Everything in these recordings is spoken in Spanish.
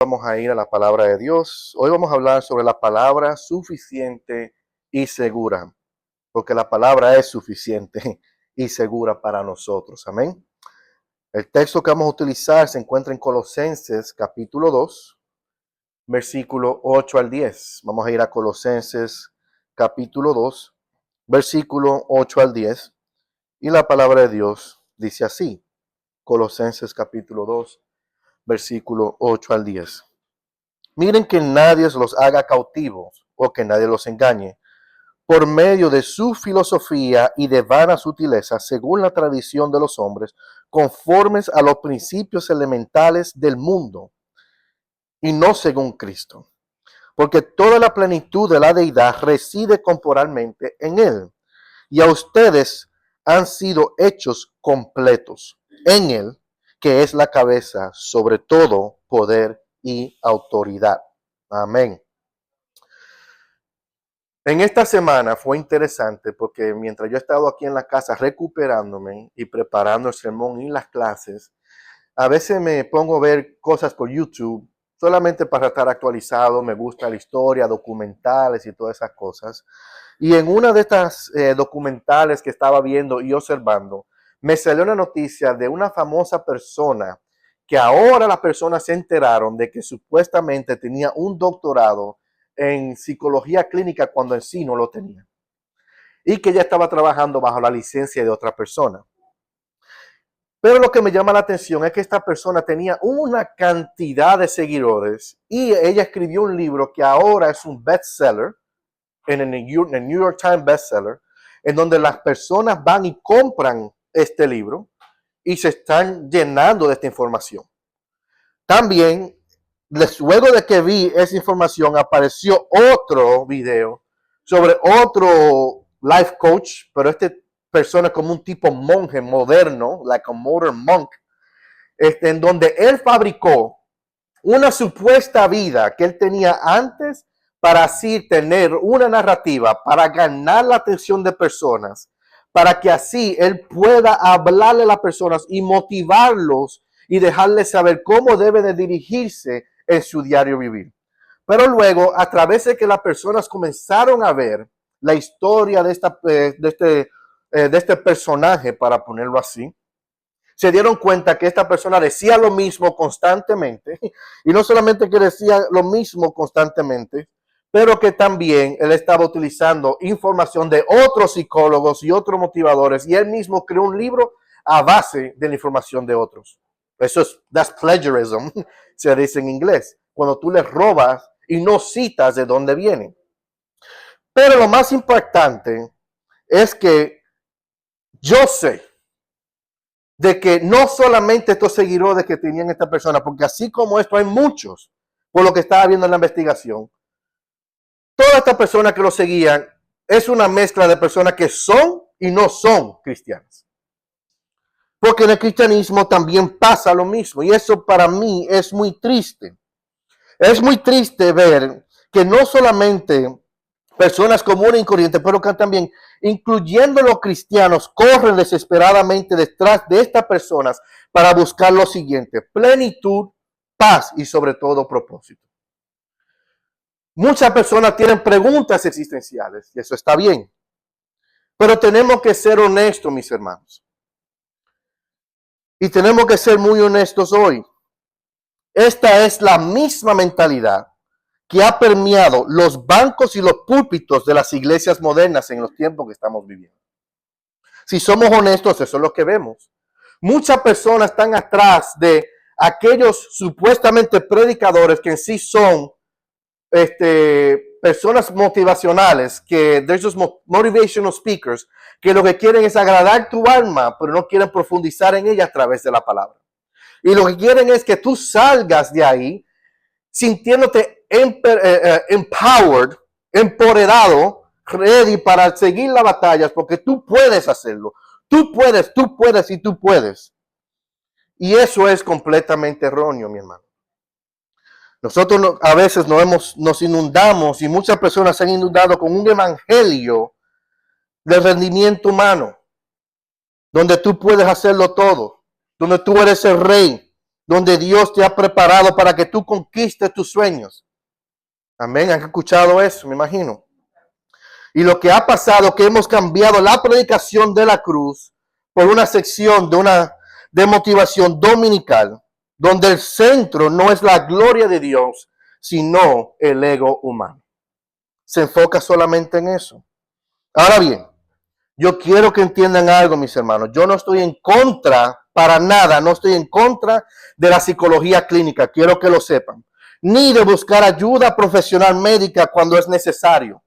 Vamos a ir a la palabra de Dios. Hoy vamos a hablar sobre la palabra suficiente y segura, porque la palabra es suficiente y segura para nosotros. Amén. El texto que vamos a utilizar se encuentra en Colosenses capítulo 2, versículo 8 al 10. Vamos a ir a Colosenses capítulo 2, versículo 8 al 10. Y la palabra de Dios dice así. Colosenses capítulo 2, versículo 8 al 10. Miren que nadie los haga cautivos o que nadie los engañe por medio de su filosofía y de vana sutileza, según la tradición de los hombres, conformes a los principios elementales del mundo y no según Cristo. Porque toda la plenitud de la deidad reside corporalmente en él, y a ustedes han sido hechos completos en él, que es la cabeza sobre todo poder y autoridad. Amén. En esta semana fue interesante porque mientras yo he estado aquí en la casa recuperándome y preparando el sermón y las clases, a veces me pongo a ver cosas por YouTube solamente para estar actualizado. Me gusta la historia, documentales y todas esas cosas. Y en una de estas documentales que estaba viendo y observando, me salió una noticia de una famosa persona que ahora las personas se enteraron de que supuestamente tenía un doctorado en psicología clínica cuando en sí no lo tenía. Y que ella estaba trabajando bajo la licencia de otra persona. Pero lo que me llama la atención es que esta persona tenía una cantidad de seguidores y ella escribió un libro que ahora es un bestseller, en el New York Times bestseller, en donde las personas van y compran este libro y se están llenando de esta información. También, luego de que vi esa información, apareció otro video sobre otro life coach, pero este persona como un tipo monje moderno, like a modern monk, en donde él fabricó una supuesta vida que él tenía antes para así tener una narrativa, para ganar la atención de personas, para que así él pueda hablarle a las personas y motivarlos y dejarles saber cómo debe de dirigirse en su diario vivir. Pero luego, a través de que las personas comenzaron a ver la historia de este personaje, para ponerlo así, se dieron cuenta que esta persona decía lo mismo constantemente, y no solamente que decía lo mismo constantemente, pero que también él estaba utilizando información de otros psicólogos y otros motivadores, y él mismo creó un libro a base de la información de otros. Eso es, that's plagiarism, se dice en inglés, cuando tú le robas y no citas de dónde viene. Pero lo más impactante es que yo sé de que no solamente estos seguidores que tenían esta persona, porque así como esto hay muchos, por lo que estaba viendo en la investigación, todas estas personas que lo seguían es una mezcla de personas que son y no son cristianas. Porque en el cristianismo también pasa lo mismo, y eso para mí es muy triste. Es muy triste ver que no solamente personas comunes y corrientes, pero que también, incluyendo los cristianos, corren desesperadamente detrás de estas personas para buscar lo siguiente: plenitud, paz y sobre todo propósito. Muchas personas tienen preguntas existenciales y eso está bien, pero tenemos que ser honestos, mis hermanos. Y tenemos que ser muy honestos hoy. Esta es la misma mentalidad que ha permeado los bancos y los púlpitos de las iglesias modernas en los tiempos que estamos viviendo. Si somos honestos, eso es lo que vemos. Muchas personas están atrás de aquellos supuestamente predicadores que en sí son personas motivacionales, que they're just motivational speakers, que lo que quieren es agradar tu alma, pero no quieren profundizar en ella a través de la palabra. Y lo que quieren es que tú salgas de ahí sintiéndote empowered, empoderado, ready para seguir las batallas, porque tú puedes hacerlo. Tú puedes y tú puedes. Y eso es completamente erróneo, mi hermano. Nosotros a veces nos inundamos, y muchas personas se han inundado con un evangelio de rendimiento humano, donde tú puedes hacerlo todo, donde tú eres el rey, donde Dios te ha preparado para que tú conquistes tus sueños. Amén, ¿han escuchado eso? Me imagino. Y lo que ha pasado, que hemos cambiado la predicación de la cruz por una sección de motivación dominical, donde el centro no es la gloria de Dios, sino el ego humano. Se enfoca solamente en eso. Ahora bien, yo quiero que entiendan algo, mis hermanos. Yo no estoy en contra, para nada, no estoy en contra de la psicología clínica, quiero que lo sepan, ni de buscar ayuda profesional médica cuando es necesario.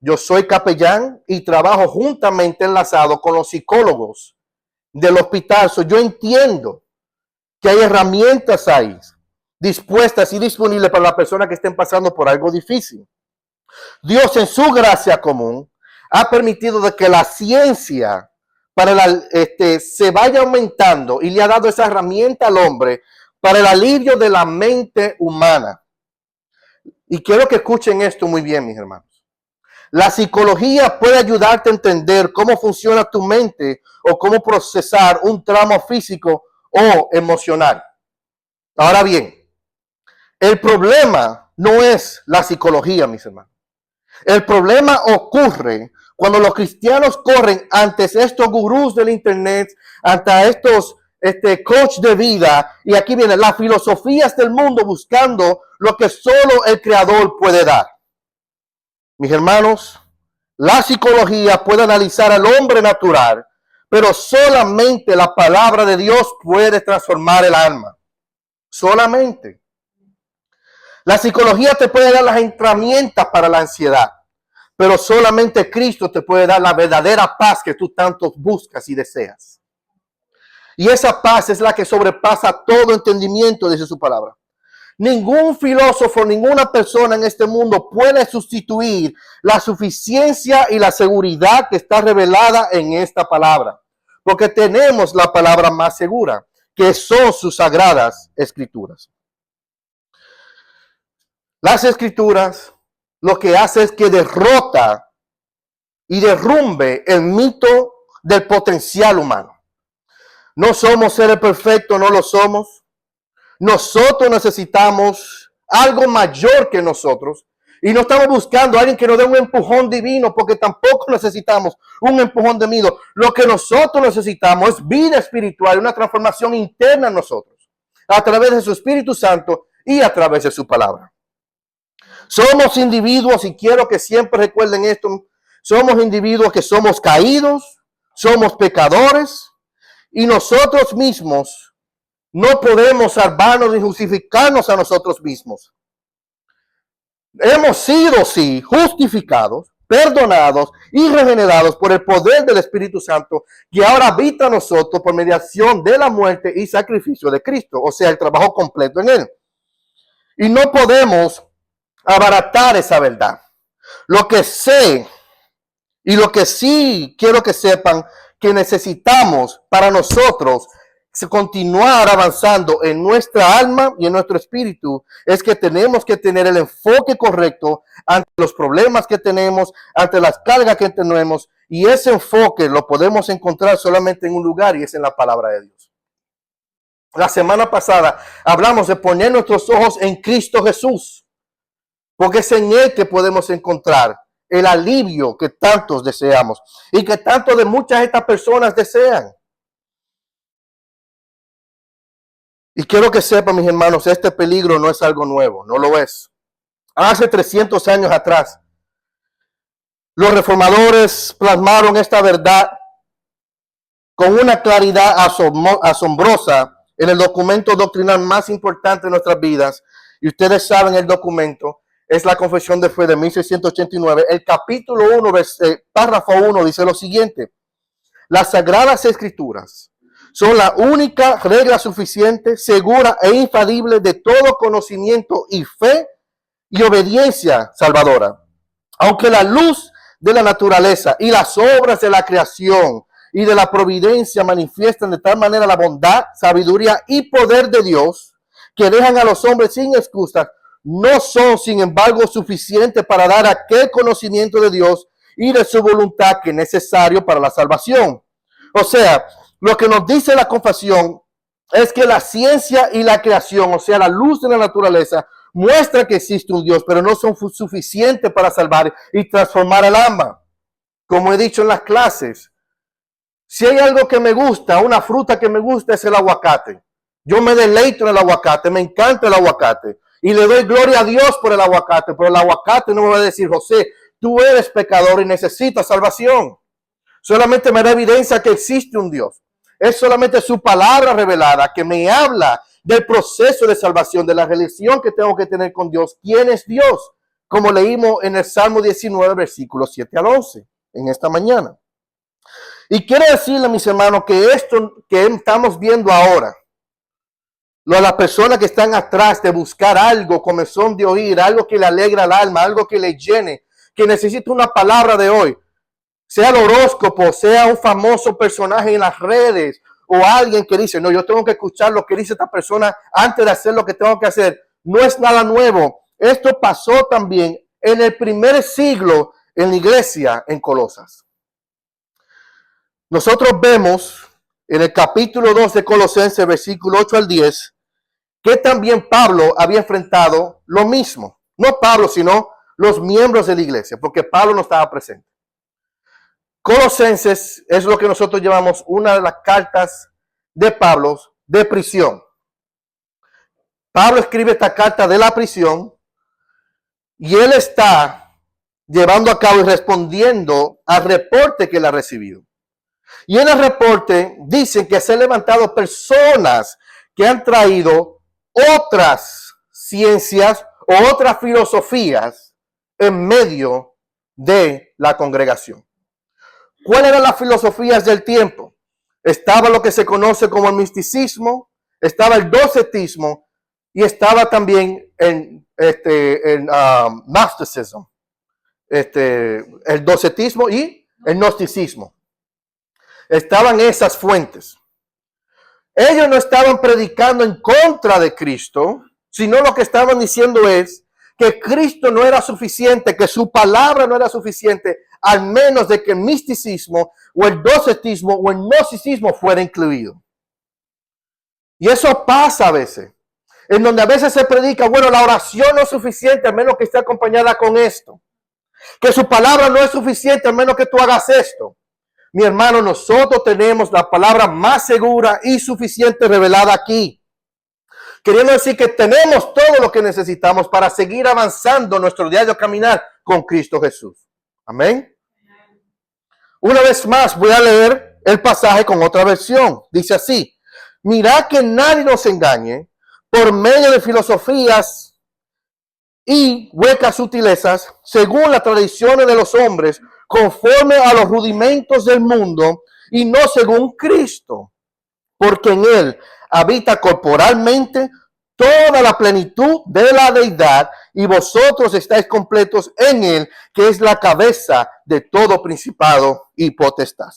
Yo soy capellán y trabajo juntamente enlazado con los psicólogos del hospital. Yo entiendo que hay herramientas ahí dispuestas y disponibles para las personas que estén pasando por algo difícil. Dios en su gracia común ha permitido de que la ciencia se vaya aumentando y le ha dado esa herramienta al hombre para el alivio de la mente humana. Y quiero que escuchen esto muy bien, mis hermanos. La psicología puede ayudarte a entender cómo funciona tu mente o cómo procesar un trauma físico o emocional. Ahora bien, el problema no es la psicología, mis hermanos. El problema ocurre cuando los cristianos corren ante estos gurús del internet, ante estos coach de vida, y aquí vienen las filosofías del mundo buscando lo que solo el creador puede dar. Mis hermanos, la psicología puede analizar al hombre natural, pero solamente la palabra de Dios puede transformar el alma. Solamente. La psicología te puede dar las herramientas para la ansiedad, pero solamente Cristo te puede dar la verdadera paz que tú tanto buscas y deseas. Y esa paz es la que sobrepasa todo entendimiento, dice su palabra. Ningún filósofo, ninguna persona en este mundo puede sustituir la suficiencia y la seguridad que está revelada en esta palabra. Porque tenemos la palabra más segura, que son sus sagradas escrituras. Las escrituras lo que hace es que derrota y derrumbe el mito del potencial humano. No somos seres perfectos, no lo somos. Nosotros necesitamos algo mayor que nosotros y no estamos buscando a alguien que nos dé un empujón divino, porque tampoco necesitamos un empujón divino. Lo que nosotros necesitamos es vida espiritual, una transformación interna en nosotros, a través de su Espíritu Santo y a través de su palabra. Somos individuos, y quiero que siempre recuerden esto, somos individuos que somos caídos, somos pecadores, y nosotros mismos no podemos salvarnos ni justificarnos a nosotros mismos. Hemos sido, sí, justificados, perdonados y regenerados por el poder del Espíritu Santo que ahora habita en nosotros por mediación de la muerte y sacrificio de Cristo, o sea, el trabajo completo en Él. Y no podemos abaratar esa verdad. Lo que sé y lo que sí quiero que sepan que necesitamos para nosotros continuar avanzando en nuestra alma y en nuestro espíritu es que tenemos que tener el enfoque correcto ante los problemas que tenemos, ante las cargas que tenemos, y ese enfoque lo podemos encontrar solamente en un lugar, y es en la palabra de Dios. La semana pasada hablamos de poner nuestros ojos en Cristo Jesús, porque es en Él que podemos encontrar el alivio que tantos deseamos y que tanto de muchas de estas personas desean. Y quiero que sepan, mis hermanos, este peligro no es algo nuevo, no lo es. Hace 300 años atrás, los reformadores plasmaron esta verdad con una claridad asombrosa en el documento doctrinal más importante de nuestras vidas. Y ustedes saben el documento, es la Confesión de Fe de 1689. El capítulo 1, párrafo 1 dice lo siguiente: las Sagradas Escrituras son la única regla suficiente, segura e infalible de todo conocimiento y fe y obediencia salvadora. Aunque la luz de la naturaleza y las obras de la creación y de la providencia manifiestan de tal manera la bondad, sabiduría y poder de Dios, que dejan a los hombres sin excusas, no son, sin embargo, suficientes para dar aquel conocimiento de Dios y de su voluntad que es necesario para la salvación. O sea, lo que nos dice la confesión es que la ciencia y la creación, o sea, la luz de la naturaleza, muestra que existe un Dios, pero no son suficientes para salvar y transformar al alma. Como he dicho en las clases, si hay algo que me gusta, una fruta que me gusta es el aguacate. Yo me deleito en el aguacate, me encanta el aguacate. Y le doy gloria a Dios por el aguacate, pero el aguacate no me va a decir, José, tú eres pecador y necesitas salvación. Solamente me da evidencia que existe un Dios. Es solamente su palabra revelada que me habla del proceso de salvación, de la relación que tengo que tener con Dios. ¿Quién es Dios? Como leímos en el Salmo 19, versículos 7 al 11, en esta mañana. Y quiero decirle, mis hermanos, que esto que estamos viendo ahora, las personas que están atrás de buscar algo, comezón de oír, algo que le alegra al alma, algo que le llene, que necesita una palabra de hoy, sea el horóscopo, sea un famoso personaje en las redes o alguien que dice, no, yo tengo que escuchar lo que dice esta persona antes de hacer lo que tengo que hacer. No es nada nuevo. Esto pasó también en el primer siglo en la iglesia en Colosas. Nosotros vemos en el capítulo 2 de Colosenses, versículo 8 al 10, que también Pablo había enfrentado lo mismo. No Pablo, sino los miembros de la iglesia, porque Pablo no estaba presente. Colosenses es lo que nosotros llamamos una de las cartas de Pablo de prisión. Pablo escribe esta carta de la prisión y él está llevando a cabo y respondiendo al reporte que él ha recibido. Y en el reporte dicen que se han levantado personas que han traído otras ciencias o otras filosofías en medio de la congregación. ¿Cuáles eran las filosofías del tiempo? Estaba lo que se conoce como el misticismo, estaba el docetismo y estaba también el gnosticismo, el docetismo y el gnosticismo. Estaban esas fuentes. Ellos no estaban predicando en contra de Cristo, sino lo que estaban diciendo es que Cristo no era suficiente, que su palabra no era suficiente, al menos de que el misticismo o el docetismo o el gnosticismo fuera incluido. Y eso pasa a veces, en donde a veces se predica, bueno, la oración no es suficiente, al menos que esté acompañada con esto. Que su palabra no es suficiente, al menos que tú hagas esto. Mi hermano, nosotros tenemos la palabra más segura y suficiente revelada aquí. Queriendo decir que tenemos todo lo que necesitamos para seguir avanzando nuestro diario caminar con Cristo Jesús. Amén. Una vez más voy a leer el pasaje con otra versión. Dice así: mirad que nadie nos engañe por medio de filosofías y huecas sutilezas, según las tradiciones de los hombres, conforme a los rudimentos del mundo y no según Cristo, porque en él habita corporalmente toda la plenitud de la deidad y vosotros estáis completos en él, que es la cabeza de todo principado y potestad.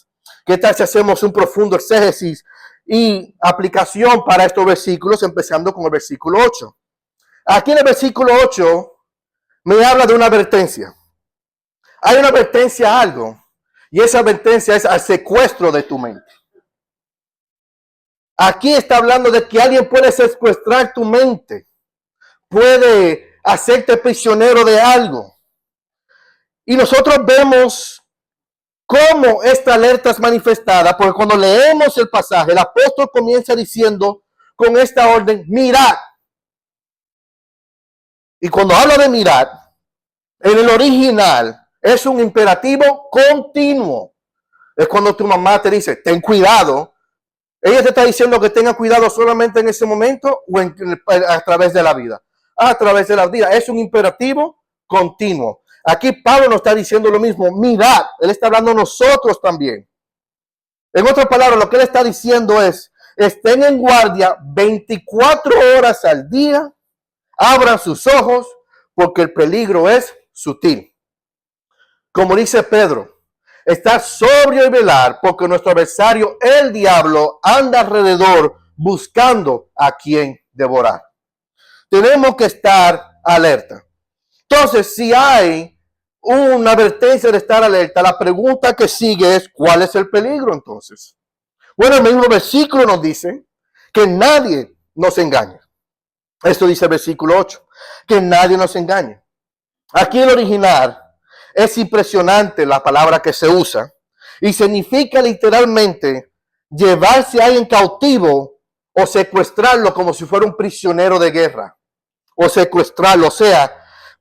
¿Qué tal si hacemos un profundo exégesis y aplicación para estos versículos, empezando con el versículo 8? Aquí en el versículo 8 me habla de una advertencia. Hay una advertencia a algo, y esa advertencia es al secuestro de tu mente. Aquí está hablando de que alguien puede secuestrar tu mente, puede hacerte prisionero de algo. Y nosotros vemos cómo esta alerta es manifestada, porque cuando leemos el pasaje, el apóstol comienza diciendo con esta orden, mirad. Y cuando habla de mirar, en el original es un imperativo continuo. Es cuando tu mamá te dice, ten cuidado. Ella te está diciendo que tenga cuidado solamente en ese momento o a través de la vida. A través de la vida. Es un imperativo continuo. Aquí Pablo nos está diciendo lo mismo. Mirad. Él está hablando a nosotros también. En otras palabras, lo que él está diciendo es, estén en guardia 24 horas al día. Abran sus ojos porque el peligro es sutil. Como dice Pedro, estar sobrio y velar, porque nuestro adversario, el diablo, anda alrededor buscando a quien devorar. Tenemos que estar alerta. Entonces, si hay una advertencia de estar alerta, la pregunta que sigue es, ¿cuál es el peligro entonces? Bueno, el mismo versículo nos dice Que nadie nos engañe. Esto dice el versículo 8. Que nadie nos engañe. Aquí el original es impresionante la palabra que se usa y significa literalmente llevarse a alguien cautivo o secuestrarlo como si fuera un prisionero de guerra o secuestrarlo. O sea,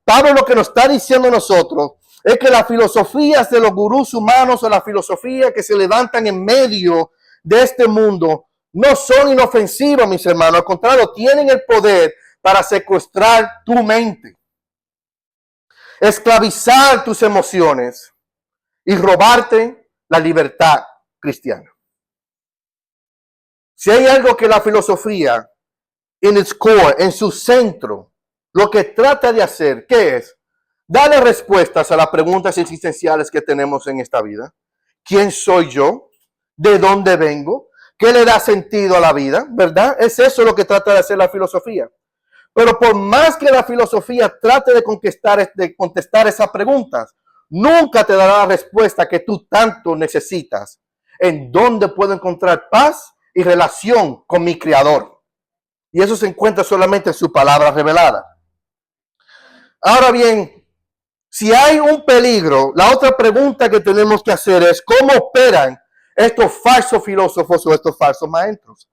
Pablo lo que nos está diciendo a nosotros es que las filosofías de los gurús humanos o las filosofías que se levantan en medio de este mundo no son inofensivas, mis hermanos. Al contrario, tienen el poder para secuestrar tu mente, esclavizar tus emociones y robarte la libertad cristiana. Si hay algo que la filosofía, en its core, en su centro, lo que trata de hacer, ¿qué es? Darle respuestas a las preguntas existenciales que tenemos en esta vida. ¿Quién soy yo? ¿De dónde vengo? ¿Qué le da sentido a la vida? ¿Verdad? Es eso lo que trata de hacer la filosofía. Pero por más que la filosofía trate de contestar esas preguntas, nunca te dará la respuesta que tú tanto necesitas. ¿En dónde puedo encontrar paz y relación con mi Creador? Y eso se encuentra solamente en su palabra revelada. Ahora bien, si hay un peligro, la otra pregunta que tenemos que hacer es ¿cómo operan estos falsos filósofos o estos falsos maestros?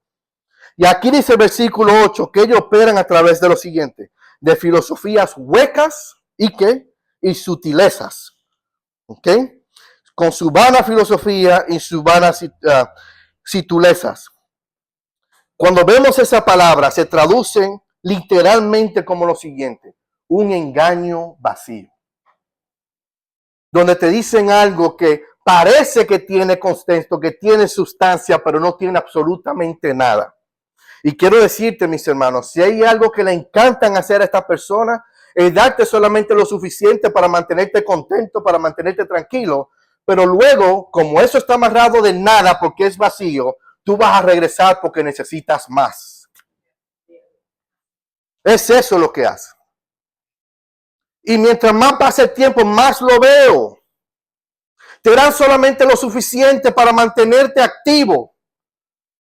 Y aquí dice el versículo 8 que ellos operan a través de lo siguiente, de filosofías huecas y sutilezas. ¿Ok? Con su vana filosofía y sus vanas sutilezas. Cuando vemos esa palabra, se traducen literalmente como lo siguiente, un engaño vacío. Donde te dicen algo que parece que tiene contexto, que tiene sustancia, pero no tiene absolutamente nada. Y quiero decirte, mis hermanos, si hay algo que le encantan hacer a esta persona, es darte solamente lo suficiente para mantenerte contento, para mantenerte tranquilo. Pero luego, como eso está amarrado de nada porque es vacío, tú vas a regresar porque necesitas más. Es eso lo que hace. Y mientras más pasa el tiempo, más lo veo. Te dan solamente lo suficiente para mantenerte activo.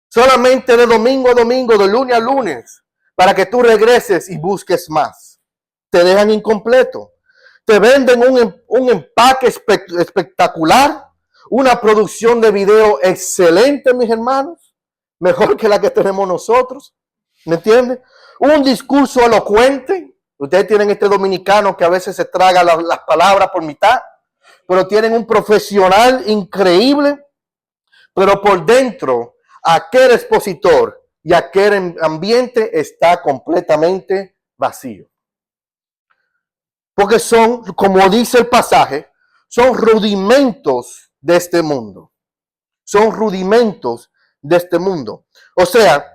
Solamente de domingo a domingo, de lunes a lunes, para que tú regreses y busques más. Te dejan incompleto. Te venden un empaque espectacular, una producción de video excelente, mis hermanos, mejor que la que tenemos nosotros. ¿Me entiendes? Un discurso elocuente. Ustedes tienen este dominicano que a veces se traga las palabras por mitad, pero tienen un profesional increíble, pero por dentro aquel expositor y aquel ambiente está completamente vacío. Porque son, como dice el pasaje, son rudimentos de este mundo. Son rudimentos de este mundo. O sea,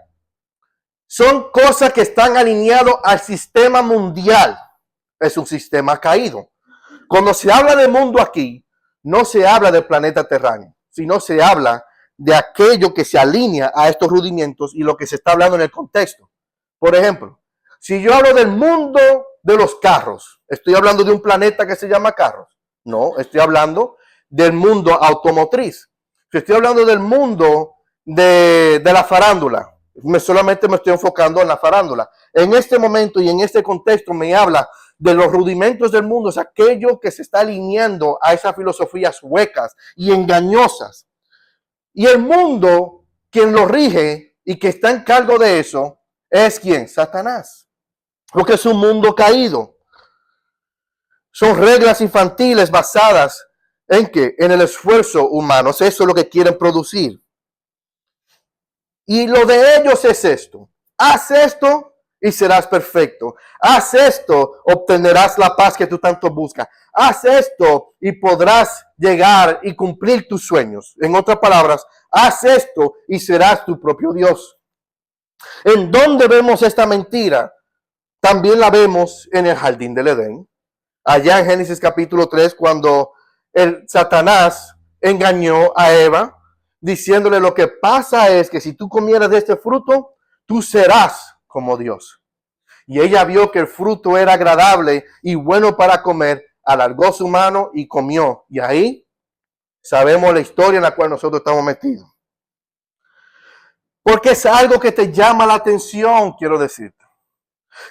son cosas que están alineadas al sistema mundial. Es un sistema caído. Cuando se habla de mundo aquí, no se habla del planeta terráneo, sino se habla de aquello que se alinea a estos rudimentos y lo que se está hablando en el contexto. Por ejemplo, si yo hablo del mundo de los carros, ¿estoy hablando de un planeta que se llama carros? No, estoy hablando del mundo automotriz. Si estoy hablando del mundo de la farándula, solamente me estoy enfocando en la farándula. En este momento y en este contexto me habla de los rudimentos del mundo, es aquello que se está alineando a esas filosofías huecas y engañosas. Y el mundo, quien lo rige y que está en cargo de eso, es ¿quién? Satanás. Porque es un mundo caído. Son reglas infantiles basadas en ¿qué? En el esfuerzo humano. Eso es lo que quieren producir. Y lo de ellos es esto. Haz esto y serás perfecto. Haz esto, obtendrás la paz que tú tanto buscas. Haz esto y podrás llegar y cumplir tus sueños. En otras palabras, haz esto y serás tu propio Dios. ¿En dónde vemos esta mentira? También la vemos en el jardín del Edén. Allá en Génesis capítulo 3, cuando el Satanás engañó a Eva, diciéndole lo que pasa es que si tú comieras de este fruto, tú serás como Dios. Y ella vio que el fruto era agradable y bueno para comer, alargó su mano y comió. Y ahí sabemos la historia en la cual nosotros estamos metidos. Porque es algo que te llama la atención, quiero decirte.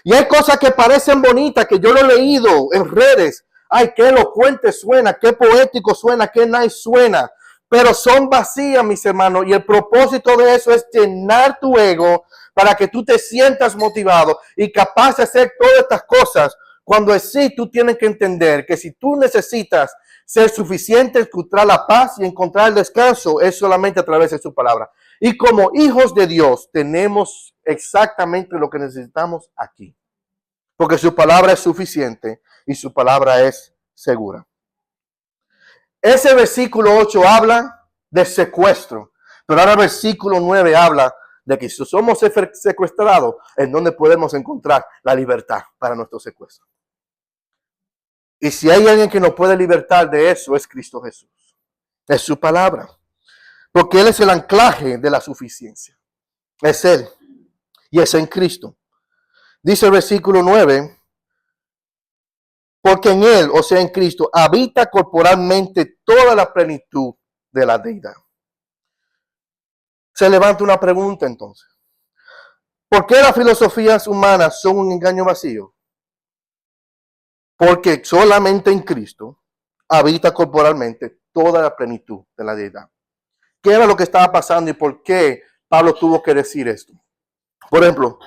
Y hay cosas que parecen bonitas, que yo lo he leído en redes. Ay, qué elocuente suena, qué poético suena, qué nice suena. Pero son vacías, mis hermanos. Y el propósito de eso es llenar tu ego para que tú te sientas motivado y capaz de hacer todas estas cosas. Cuando es sí, tú tienes que entender que si tú necesitas ser suficiente, encontrar la paz y encontrar el descanso, es solamente a través de su palabra. Y como hijos de Dios, tenemos exactamente lo que necesitamos aquí. Porque su palabra es suficiente y su palabra es segura. Ese versículo 8 habla de secuestro, pero ahora el versículo 9 habla de que si somos secuestrados, en donde podemos encontrar la libertad para nuestro secuestro. Y si hay alguien que nos puede libertar de eso, es Cristo Jesús. Es su palabra. Porque Él es el anclaje de la suficiencia. Es Él. Y es en Cristo. Dice el versículo 9, porque en Él, o sea en Cristo, habita corporalmente toda la plenitud de la deidad. Se levanta una pregunta entonces. ¿Por qué las filosofías humanas son un engaño vacío? Porque solamente en Cristo habita corporalmente toda la plenitud de la deidad. ¿Qué era lo que estaba pasando y por qué Pablo tuvo que decir esto? Por ejemplo,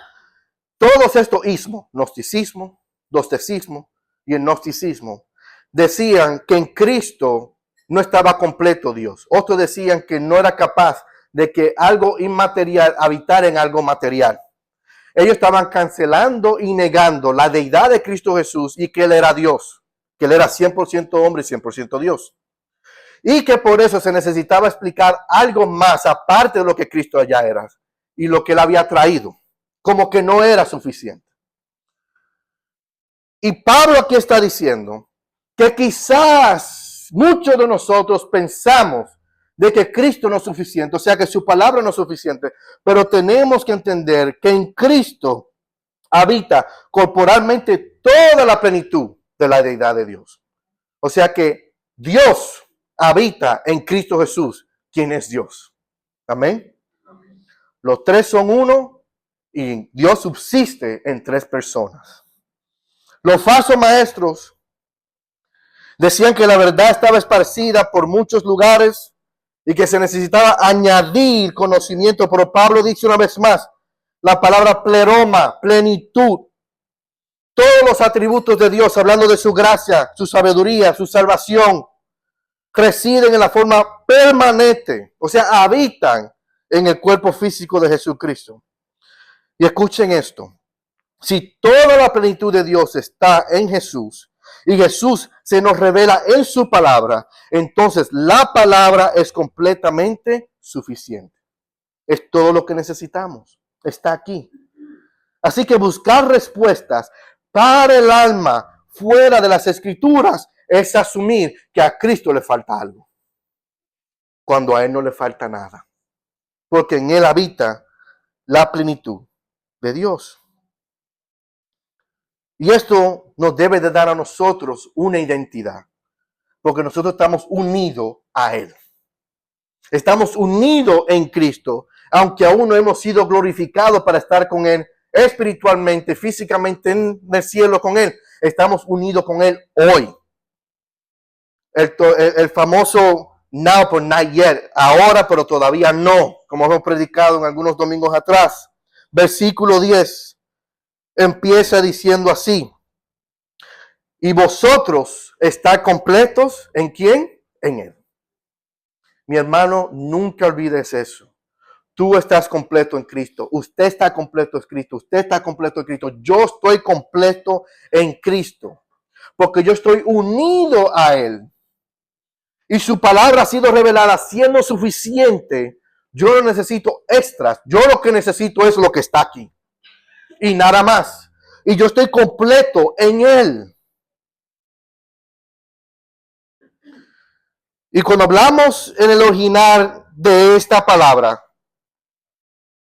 todos estos ismos, gnosticismo, docetismo y el gnosticismo, decían que en Cristo no estaba completo Dios. Otros decían que no era capaz de que algo inmaterial habitara en algo material. Ellos estaban cancelando y negando la deidad de Cristo Jesús y que Él era Dios, que Él era 100% hombre y 100% Dios. Y que por eso se necesitaba explicar algo más aparte de lo que Cristo ya era y lo que Él había traído, como que no era suficiente. Y Pablo aquí está diciendo que quizás muchos de nosotros pensamos de que Cristo no es suficiente, o sea que su palabra no es suficiente, pero tenemos que entender que en Cristo habita corporalmente toda la plenitud de la deidad de Dios. O sea que Dios habita en Cristo Jesús, quien es Dios. Amén. Los tres son uno y Dios subsiste en tres personas. Los falsos maestros decían que la verdad estaba esparcida por muchos lugares y que se necesitaba añadir conocimiento, pero Pablo dice una vez más la palabra pleroma, plenitud. Todos los atributos de Dios, hablando de su gracia, su sabiduría, su salvación, residen en la forma permanente, o sea, habitan en el cuerpo físico de Jesucristo. Y escuchen esto, si toda la plenitud de Dios está en Jesús y Jesús se nos revela en su palabra, entonces la palabra es completamente suficiente. Es todo lo que necesitamos, está aquí. Así que buscar respuestas para el alma fuera de las escrituras es asumir que a Cristo le falta algo, cuando a Él no le falta nada, porque en Él habita la plenitud de Dios. Y esto nos debe de dar a nosotros una identidad, porque nosotros estamos unidos a Él. Estamos unidos en Cristo, aunque aún no hemos sido glorificados para estar con Él espiritualmente, físicamente en el cielo con Él. Estamos unidos con Él hoy. El famoso now but not yet, ahora pero todavía no, como hemos predicado en algunos domingos atrás. Versículo 10 empieza diciendo así: y vosotros estáis completos, ¿en quién? En Él. Mi hermano, nunca olvides eso. Tú estás completo en Cristo. Usted está completo en Cristo. Usted está completo en Cristo. Yo estoy completo en Cristo. Porque yo estoy unido a Él. Y su palabra ha sido revelada siendo suficiente. Yo no necesito extras. Yo lo que necesito es lo que está aquí. Y nada más. Y yo estoy completo en Él. Y cuando hablamos en el original de esta palabra,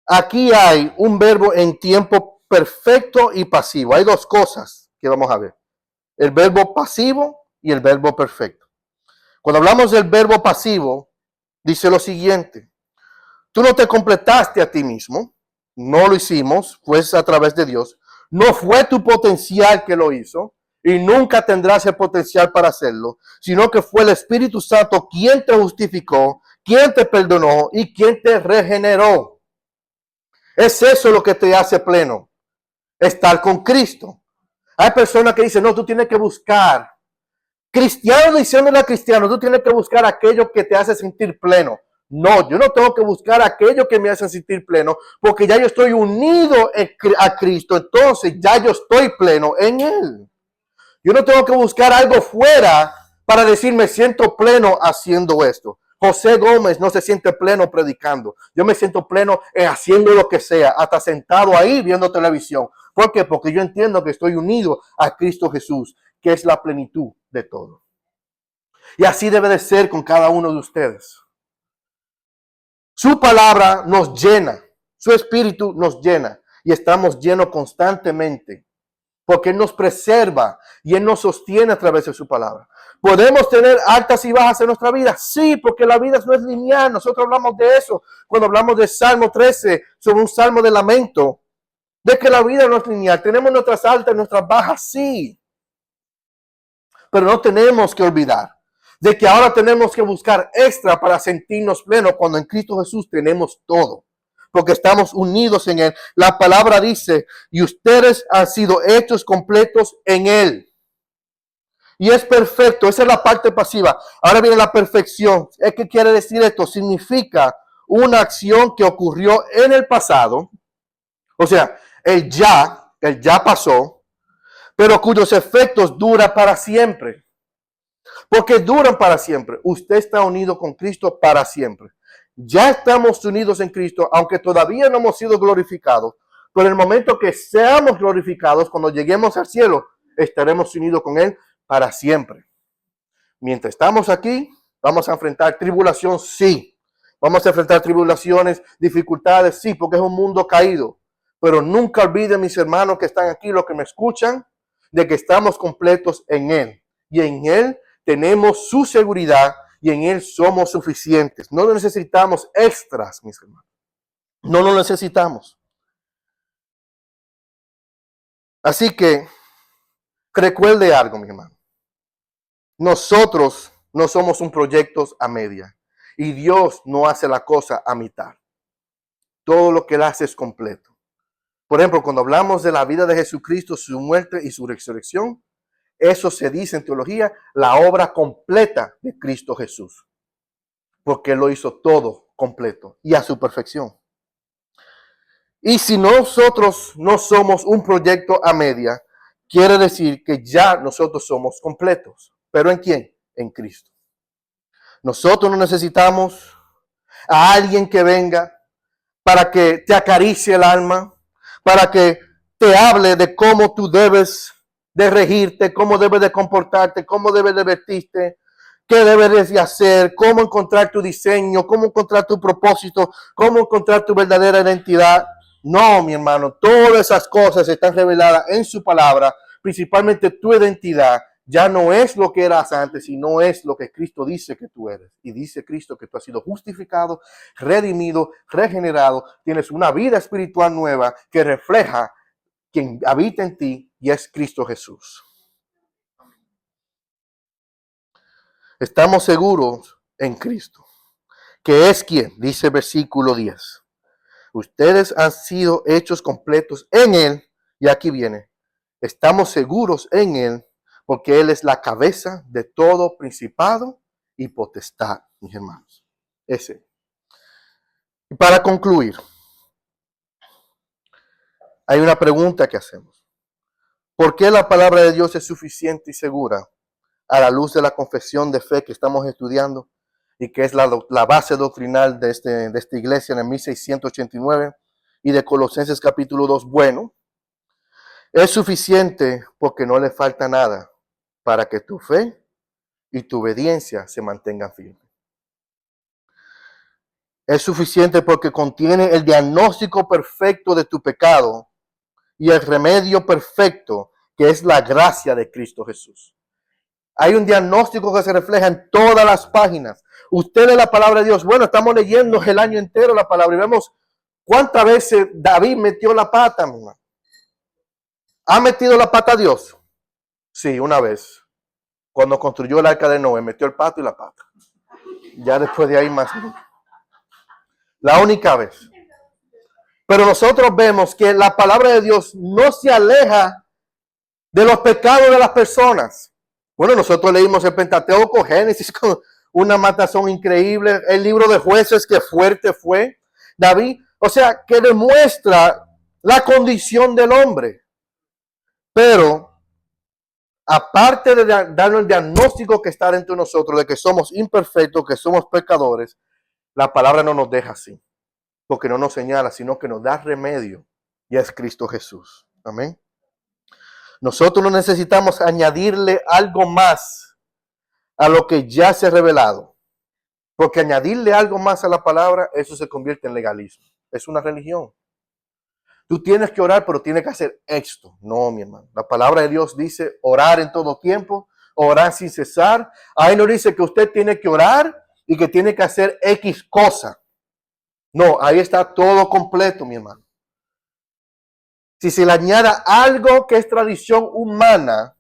aquí hay un verbo en tiempo perfecto y pasivo. Hay dos cosas que vamos a ver: el verbo pasivo y el verbo perfecto. Cuando hablamos del verbo pasivo, dice lo siguiente: Tú no te completaste a ti mismo, no lo hicimos, fue a través de Dios. No fue tu potencial que lo hizo y nunca tendrás el potencial para hacerlo, sino que fue el Espíritu Santo quien te justificó, quien te perdonó y quien te regeneró. Es eso lo que te hace pleno, estar con Cristo. Hay personas que dicen, no, tú tienes que buscar. Cristiano diciéndole a cristiano, tú tienes que buscar aquello que te hace sentir pleno. No, yo no tengo que buscar aquello que me hace sentir pleno, porque ya yo estoy unido a Cristo, entonces ya yo estoy pleno en Él. Yo no tengo que buscar algo fuera para decir me siento pleno haciendo esto. José Gómez no se siente pleno predicando. Yo me siento pleno haciendo lo que sea, hasta sentado ahí viendo televisión. ¿Por qué? Porque yo entiendo que estoy unido a Cristo Jesús, que es la plenitud de todo. Y así debe de ser con cada uno de ustedes. Su palabra nos llena, su espíritu nos llena y estamos llenos constantemente porque Él nos preserva y Él nos sostiene a través de su palabra. ¿Podemos tener altas y bajas en nuestra vida? Sí, porque la vida no es lineal. Nosotros hablamos de eso cuando hablamos de Salmo 13, sobre un salmo de lamento, de que la vida no es lineal. Tenemos nuestras altas y nuestras bajas, sí. Pero no tenemos que olvidar de que ahora tenemos que buscar extra para sentirnos plenos cuando en Cristo Jesús tenemos todo. Porque estamos unidos en Él. La palabra dice, y ustedes han sido hechos completos en Él. Y es perfecto, esa es la parte pasiva. Ahora viene la perfección. ¿Qué quiere decir esto? Significa una acción que ocurrió en el pasado. O sea, el ya pasó, pero cuyos efectos duran para siempre. Porque duran para siempre. Usted está unido con Cristo para siempre. Ya estamos unidos en Cristo, aunque todavía no hemos sido glorificados. Pero en el momento que seamos glorificados, cuando lleguemos al cielo, estaremos unidos con Él para siempre. Mientras estamos aquí, vamos a enfrentar tribulación, sí. Vamos a enfrentar tribulaciones, dificultades, sí, porque es un mundo caído. Pero nunca olviden, mis hermanos que están aquí, los que me escuchan, de que estamos completos en Él. Y en Él tenemos su seguridad y en Él somos suficientes. No necesitamos extras, mis hermanos. No lo necesitamos. Así que recuerde algo, mi hermano. Nosotros no somos un proyecto a media y Dios no hace la cosa a mitad. Todo lo que Él hace es completo. Por ejemplo, cuando hablamos de la vida de Jesucristo, su muerte y su resurrección, eso se dice en teología, la obra completa de Cristo Jesús. Porque Él lo hizo todo completo y a su perfección. Y si nosotros no somos un proyecto a media, quiere decir que ya nosotros somos completos. ¿Pero en quién? En Cristo. Nosotros no necesitamos a alguien que venga para que te acaricie el alma, para que te hable de cómo tú debes de regirte, cómo debes de comportarte, cómo debes de vestirte, qué debes de hacer, cómo encontrar tu diseño, cómo encontrar tu propósito, cómo encontrar tu verdadera identidad. No, mi hermano, todas esas cosas están reveladas en su palabra, principalmente tu identidad. Ya no es lo que eras antes, sino es lo que Cristo dice que tú eres. Y dice Cristo que tú has sido justificado, redimido, regenerado, tienes una vida espiritual nueva que refleja quien habita en ti y es Cristo Jesús. Estamos seguros en Cristo, que es quien, dice el versículo 10. Ustedes han sido hechos completos en Él, y aquí viene, estamos seguros en Él, porque Él es la cabeza de todo principado y potestad, mis hermanos. Ese. Y para concluir, hay una pregunta que hacemos. ¿Por qué la palabra de Dios es suficiente y segura a la luz de la confesión de fe que estamos estudiando y que es la base doctrinal de esta iglesia en el 1689 y de Colosenses capítulo 2? Bueno, es suficiente porque no le falta nada para que tu fe y tu obediencia se mantengan firmes. Es suficiente porque contiene el diagnóstico perfecto de tu pecado y el remedio perfecto que es la gracia de Cristo Jesús. Hay un diagnóstico que se refleja en todas las páginas. Usted lee la palabra de Dios. Bueno, estamos leyendo el año entero la palabra y vemos cuántas veces David metió la pata, mi hermano. ¿Ha metido la pata a Dios? Sí, una vez. Cuando construyó el arca de Noé, metió el pato y la pata. Ya después de ahí más. La única vez. Pero nosotros vemos que la palabra de Dios no se aleja de los pecados de las personas. Bueno, nosotros leímos el Pentateuco, Génesis, con una matazón increíble. El libro de Jueces, que fuerte fue David. O sea, que demuestra la condición del hombre. Pero, aparte de darnos el diagnóstico que está dentro de nosotros, de que somos imperfectos, que somos pecadores, la palabra no nos deja así. Porque no nos señala, sino que nos da remedio. Y es Cristo Jesús. Amén. Nosotros no necesitamos añadirle algo más a lo que ya se ha revelado. Porque añadirle algo más a la palabra, eso se convierte en legalismo. Es una religión. Tú tienes que orar, pero tienes que hacer esto. No, mi hermano. La palabra de Dios dice orar en todo tiempo, orar sin cesar. Ahí no dice que usted tiene que orar y que tiene que hacer X cosa. No, ahí está todo completo, mi hermano. Si se le añade algo que es tradición humana,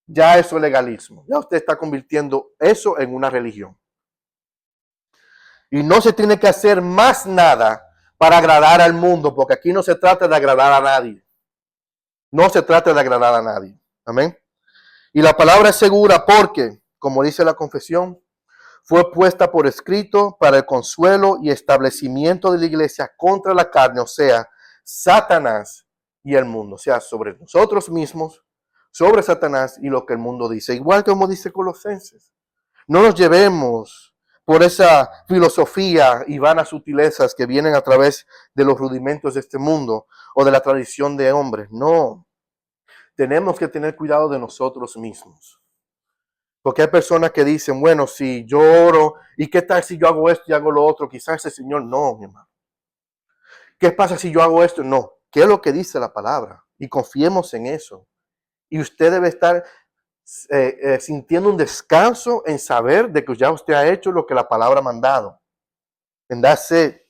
ya eso es legalismo. Ya usted está convirtiendo eso en una religión. Y no se tiene que hacer más nada para agradar al mundo, porque aquí no se trata de agradar a nadie. No se trata de agradar a nadie. Amén. Y la palabra es segura porque, como dice la confesión, fue puesta por escrito para el consuelo y establecimiento de la iglesia contra la carne, o sea, Satanás y el mundo, o sea, sobre nosotros mismos, sobre Satanás y lo que el mundo dice. Igual como dice Colosenses, no nos llevemos por esa filosofía y vanas sutilezas que vienen a través de los rudimentos de este mundo o de la tradición de hombres. No, tenemos que tener cuidado de nosotros mismos. Porque hay personas que dicen, bueno, si yo oro, ¿y qué tal si yo hago esto y hago lo otro? Quizás ese Señor no, mi hermano. ¿Qué pasa si yo hago esto? No. ¿Qué es lo que dice la palabra? Y confiemos en eso. Y usted debe estar sintiendo un descanso en saber de que ya usted ha hecho lo que la palabra ha mandado. En darse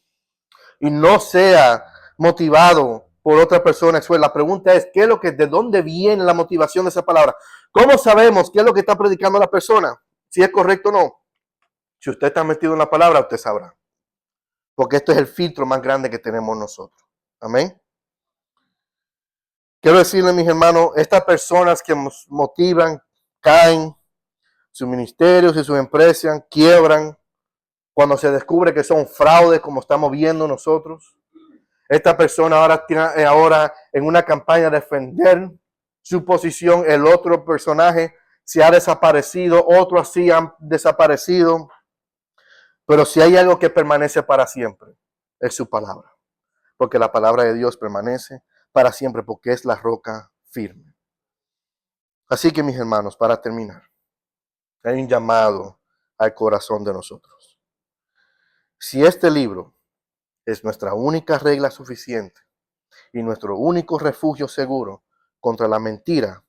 y no sea motivado por otra persona. La pregunta es, ¿qué es lo que, de dónde viene la motivación de esa palabra? ¿Cómo sabemos qué es lo que está predicando la persona? Si es correcto o no. Si usted está metido en la palabra, usted sabrá. Porque esto es el filtro más grande que tenemos nosotros. Amén. Quiero decirle, mis hermanos, estas personas que nos motivan, caen, sus ministerios y sus empresas quiebran cuando se descubre que son fraudes, como estamos viendo nosotros. Esta persona ahora en una campaña de defender su posición, el otro personaje se ha desaparecido, otros sí han desaparecido. Pero si hay algo que permanece para siempre, es su palabra. Porque la palabra de Dios permanece para siempre, porque es la roca firme. Así que, mis hermanos, para terminar, hay un llamado al corazón de nosotros. Si este libro es nuestra única regla suficiente y nuestro único refugio seguro contra la mentira,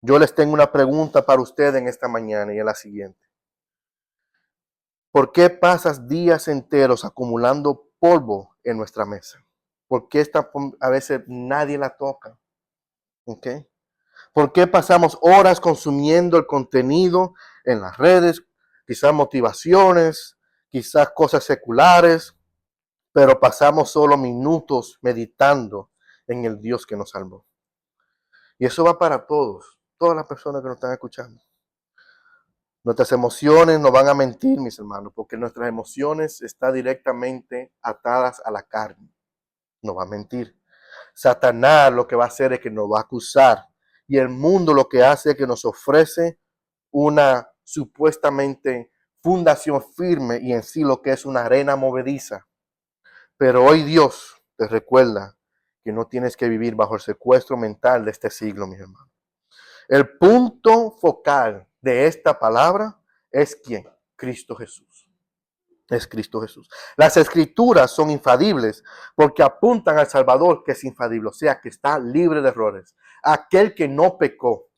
yo les tengo una pregunta para ustedes en esta mañana y es la siguiente. ¿Por qué pasas días enteros acumulando polvo en nuestra mesa? ¿Por qué a veces nadie la toca? ¿Okay? ¿Por qué pasamos horas consumiendo el contenido en las redes? Quizás motivaciones, quizás cosas seculares, pero pasamos solo minutos meditando en el Dios que nos salvó. Y eso va para todos, todas las personas que nos están escuchando. Nuestras emociones no van a mentir, mis hermanos, porque nuestras emociones están directamente atadas a la carne. No va a mentir. Satanás lo que va a hacer es que nos va a acusar. Y el mundo lo que hace es que nos ofrece una supuestamente fundación firme y en sí lo que es una arena movediza. Pero hoy Dios te recuerda que no tienes que vivir bajo el secuestro mental de este siglo, mis hermanos. El punto focal de esta palabra es ¿quién? Cristo Jesús. Es Cristo Jesús. Las escrituras son infalibles porque apuntan al Salvador que es infalible, o sea, que está libre de errores. Aquel que no pecó,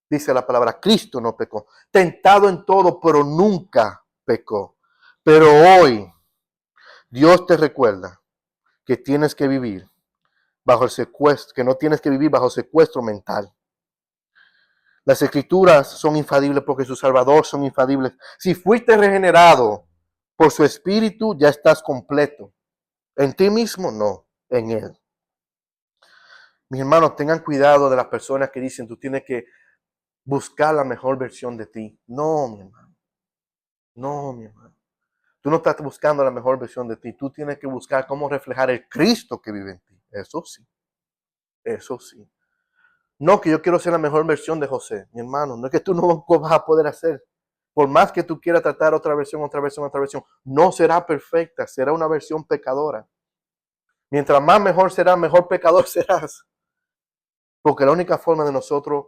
dice la palabra, Cristo no pecó. Tentado en todo, pero nunca pecó. Pero hoy Dios te recuerda que tienes que vivir bajo el secuestro, que no tienes que vivir bajo secuestro mental. Las escrituras son infalibles porque su Salvador son infalibles. Si fuiste regenerado por su Espíritu, ya estás completo. En ti mismo, no, en Él. Mis hermanos, tengan cuidado de las personas que dicen, tú tienes que buscar la mejor versión de ti. No, mi hermano. No, mi hermano. Tú no estás buscando la mejor versión de ti. Tú tienes que buscar cómo reflejar el Cristo que vive en ti. Eso sí. Eso sí. No que yo quiero ser la mejor versión de José. Mi hermano, no es que tú no vas a poder hacer. Por más que tú quieras tratar otra versión, no será perfecta. Será una versión pecadora. Mientras más mejor será, mejor pecador serás. Porque la única forma de nosotros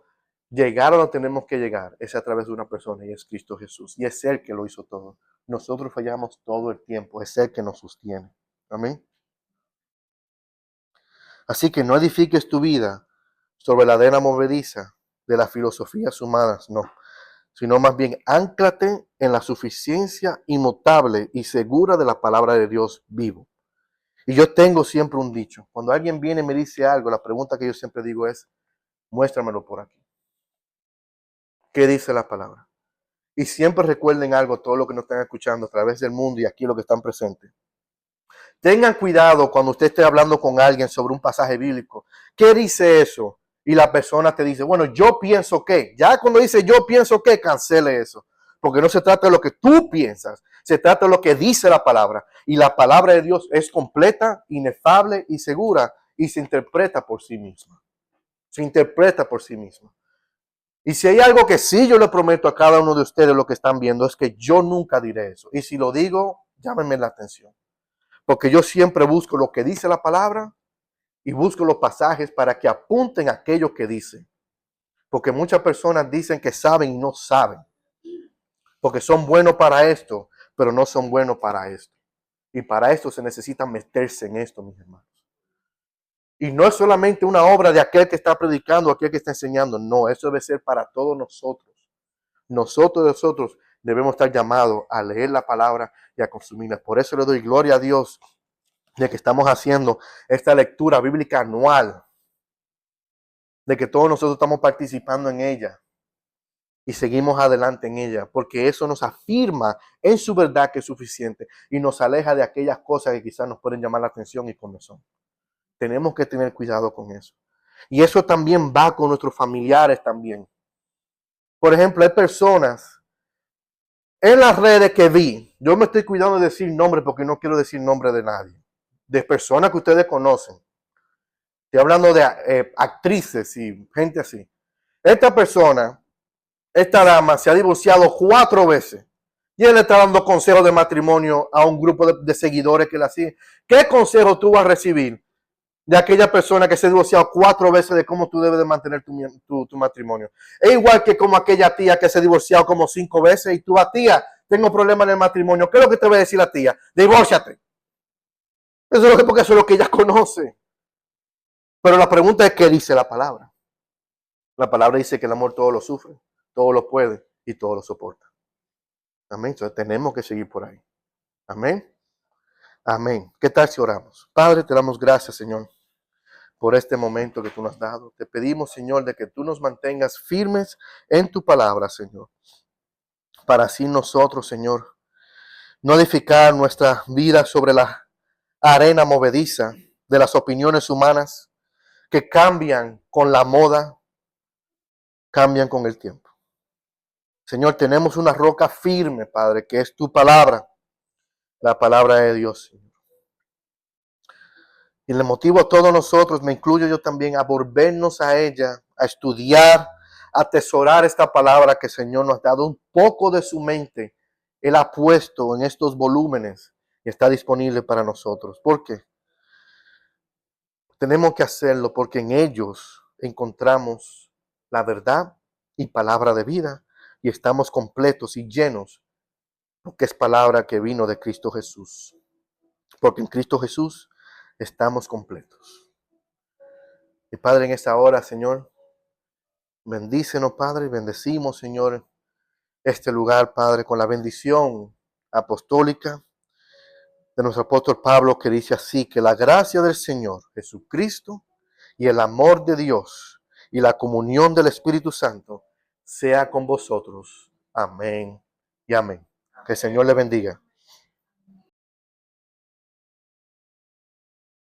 llegar a donde tenemos que llegar es a través de una persona y es Cristo Jesús. Y es Él que lo hizo todo. Nosotros fallamos todo el tiempo. Es Él que nos sostiene. Amén. Así que no edifiques tu vida sobre la arena movediza de las filosofías humanas, no. Sino más bien ánclate en la suficiencia inmutable y segura de la palabra de Dios vivo. Y yo tengo siempre un dicho. Cuando alguien viene y me dice algo, la pregunta que yo siempre digo es, muéstramelo por aquí. ¿Qué dice la palabra? Y siempre recuerden algo, todo lo que nos están escuchando a través del mundo y aquí los que están presentes. Tengan cuidado cuando usted esté hablando con alguien sobre un pasaje bíblico. ¿Qué dice eso? Y la persona te dice, bueno, yo pienso que. Ya cuando dice yo pienso que, cancele eso. Porque no se trata de lo que tú piensas, se trata de lo que dice la palabra. Y la palabra de Dios es completa, inefable y segura y se interpreta por sí misma. Se interpreta por sí misma. Y si hay algo que sí yo le prometo a cada uno de ustedes lo que están viendo es que yo nunca diré eso. Y si lo digo, llámenme la atención. Porque yo siempre busco lo que dice la palabra y busco los pasajes para que apunten a aquello que dice. Porque muchas personas dicen que saben y no saben. Porque son buenos para esto, pero no son buenos para esto. Y para esto se necesita meterse en esto, mis hermanos. Y no es solamente una obra de aquel que está predicando, aquel que está enseñando. No, eso debe ser para todos nosotros. Nosotros debemos estar llamados a leer la palabra y a consumirla. Por eso le doy gloria a Dios de que estamos haciendo esta lectura bíblica anual, de que todos nosotros estamos participando en ella y seguimos adelante en ella, porque eso nos afirma en su verdad que es suficiente y nos aleja de aquellas cosas que quizás nos pueden llamar la atención y con razón. Tenemos que tener cuidado con eso. Y eso también va con nuestros familiares también. Por ejemplo, hay personas en las redes que vi, yo me estoy cuidando de decir nombre porque no quiero decir nombre de nadie, de personas que ustedes conocen. Estoy hablando de actrices y gente así. Esta persona, esta dama se ha divorciado 4 veces y él le está dando consejos de matrimonio a un grupo de seguidores que le hacían. ¿Qué consejo tú vas a recibir de aquella persona que se ha divorciado 4 veces de cómo tú debes de mantener tu matrimonio? Es igual que como aquella tía que se ha divorciado como 5 veces y tú a tía, tengo problemas en el matrimonio. ¿Qué es lo que te va a decir la tía? Divórciate. Eso es lo que, porque eso es lo que ella conoce. Pero la pregunta es, ¿qué dice la palabra? La palabra dice que el amor todo lo sufre, todo lo puede y todo lo soporta. Amén. Entonces tenemos que seguir por ahí. Amén. Amén. ¿Qué tal si oramos? Padre, te damos gracias, Señor, por este momento que tú nos has dado. Te pedimos, Señor, de que tú nos mantengas firmes en tu palabra, Señor. Para así nosotros, Señor, no edificar nuestra vida sobre la arena movediza de las opiniones humanas que cambian con la moda, cambian con el tiempo. Señor, tenemos una roca firme, Padre, que es tu palabra, la palabra de Dios, Señor. Y le motivo a todos nosotros, me incluyo yo también, a volvernos a ella, a estudiar, a atesorar esta palabra que el Señor nos ha dado. Un poco de su mente Él ha puesto en estos volúmenes y está disponible para nosotros. ¿Por qué? Tenemos que hacerlo porque en ellos encontramos la verdad y palabra de vida y estamos completos y llenos porque es palabra que vino de Cristo Jesús. Porque en Cristo Jesús estamos completos. Y Padre, en esta hora, Señor, bendícenos, Padre, y bendecimos, Señor, este lugar, Padre, con la bendición apostólica de nuestro apóstol Pablo, que dice así: que la gracia del Señor Jesucristo y el amor de Dios y la comunión del Espíritu Santo sea con vosotros. Amén y amén. Que el Señor le bendiga.